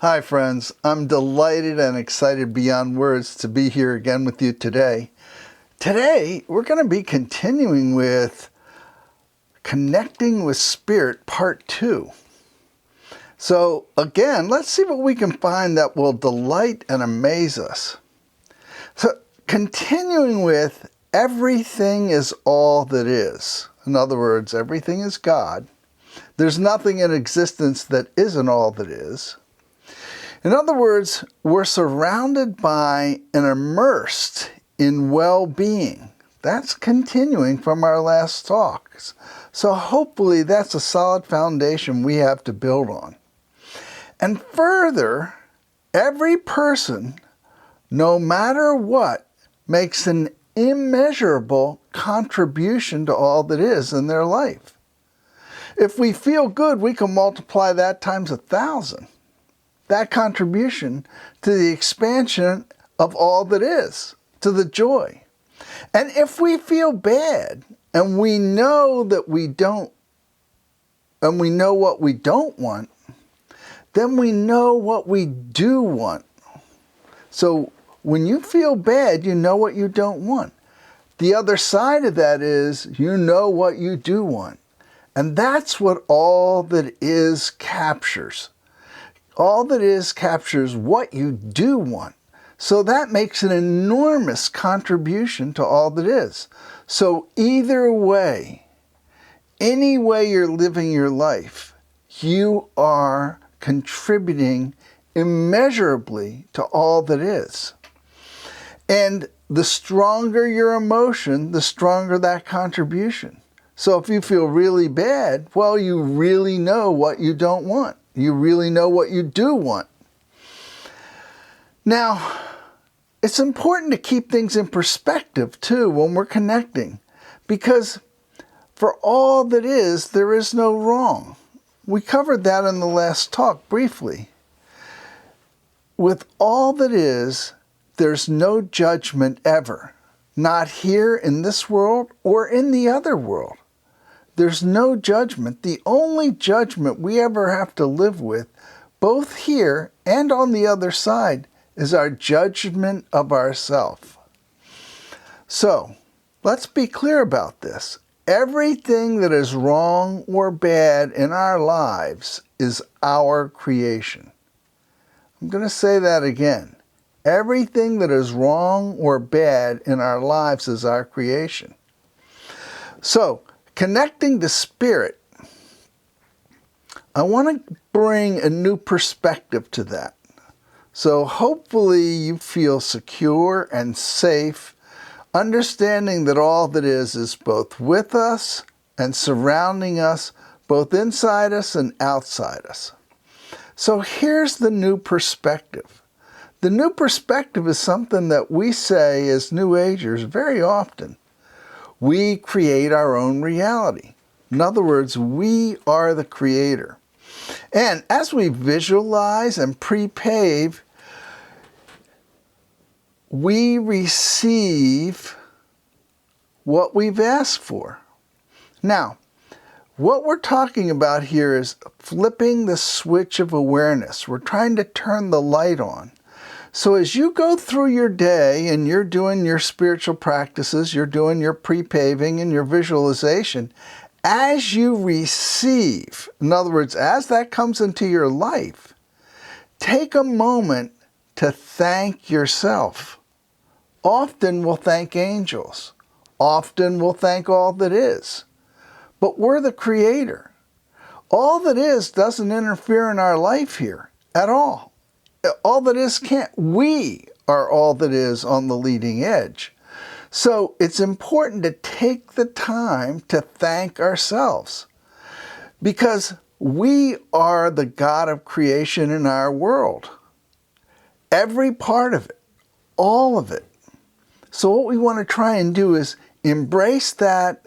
Hi friends, I'm delighted and excited beyond words to be here again with you today. Today we're going to be continuing with Connecting with Spirit Part 2. So again, let's see what we can find that will delight and amaze us. So continuing with everything is all that is. In other words, everything is God. There's nothing in existence that isn't all that is. In other words, we're surrounded by and immersed in well-being. That's continuing from our last talks. So hopefully that's a solid foundation we have to build on. And further, every person, no matter what, makes an immeasurable contribution to all that is in their life. If we feel good, we can multiply that times 1,000. That contribution to the expansion of all that is, to the joy. And if we feel bad and we know that we don't, and we know what we don't want, then we know what we do want. So when you feel bad, you know what you don't want. The other side of that is you know what you do want. And that's what all that is captures. All that is captures what you do want. So that makes an enormous contribution to all that is. So either way, any way you're living your life, you are contributing immeasurably to all that is. And the stronger your emotion, the stronger that contribution. So if you feel really bad, well, you really know what you don't want. You really know what you do want. Now, it's important to keep things in perspective too when we're connecting, because for all that is, there is no wrong. We covered that in the last talk briefly. With all that is, there's no judgment ever, not here in this world or in the other world. There's no judgment. The only judgment we ever have to live with, both here and on the other side, is our judgment of ourselves. So, let's be clear about this. Everything that is wrong or bad in our lives is our creation. I'm going to say that again. Everything that is wrong or bad in our lives is our creation. So, connecting to spirit, I want to bring a new perspective to that. So hopefully you feel secure and safe, understanding that all that is both with us and surrounding us, both inside us and outside us. So here's the new perspective. The new perspective is something that we say as New Agers very often. We create our own reality. In other words, we are the creator. And as we visualize and pre-pave, we receive what we've asked for. Now, what we're talking about here is flipping the switch of awareness. We're trying to turn the light on. So as you go through your day and you're doing your spiritual practices, you're doing your pre-paving and your visualization, as you receive, in other words, as that comes into your life, take a moment to thank yourself. Often we'll thank angels. Often we'll thank all that is. But we're the creator. All that is doesn't interfere in our life here at all. All that is can't. We are all that is on the leading edge. So it's important to take the time to thank ourselves, because we are the God of creation in our world. Every part of it, all of it. So what we want to try and do is embrace that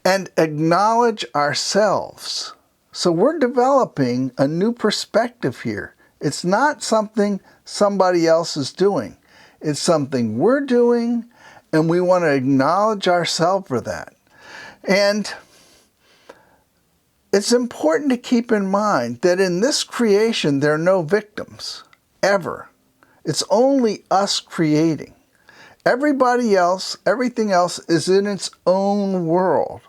and acknowledge ourselves. So we're developing a new perspective here. It's not something somebody else is doing. It's something we're doing, and we want to acknowledge ourselves for that. And It's important to keep in mind that in this creation there are no victims, ever. It's only us creating. Everybody else, everything else is in its own world.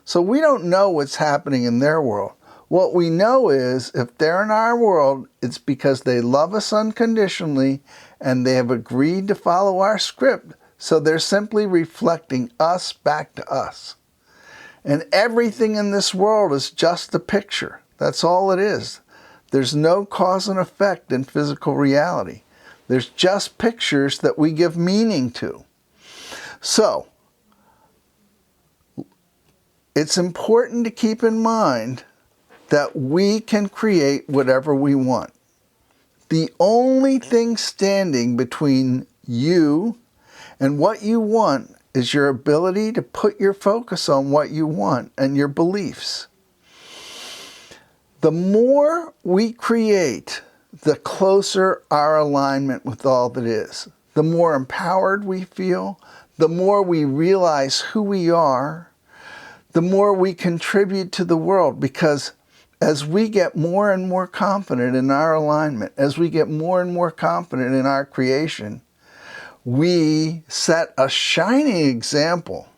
So we don't know what's happening in their world. What we know is if they're in our world, it's because they love us unconditionally and they have agreed to follow our script. So they're simply reflecting us back to us. And everything in this world is just a picture. That's all it is. There's no cause and effect in physical reality. There's just pictures that we give meaning to. So, it's important to keep in mind that we can create whatever we want. The only thing standing between you and what you want is your ability to put your focus on what you want and your beliefs. The more we create, the closer our alignment with all that is. The more empowered we feel, the more we realize who we are, the more we contribute to the world, because as we get more and more confident in our alignment, as we get more and more confident in our creation, we set a shining example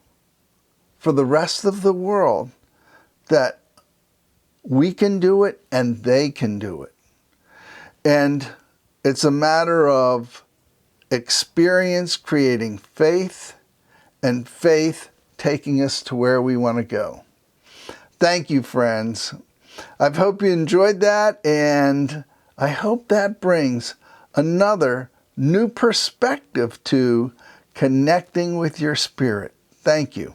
for the rest of the world that we can do it and they can do it. And it's a matter of experience creating faith and faith taking us to where we want to go. Thank you, friends. I hope you enjoyed that, and I hope that brings another new perspective to connecting with your spirit. Thank you.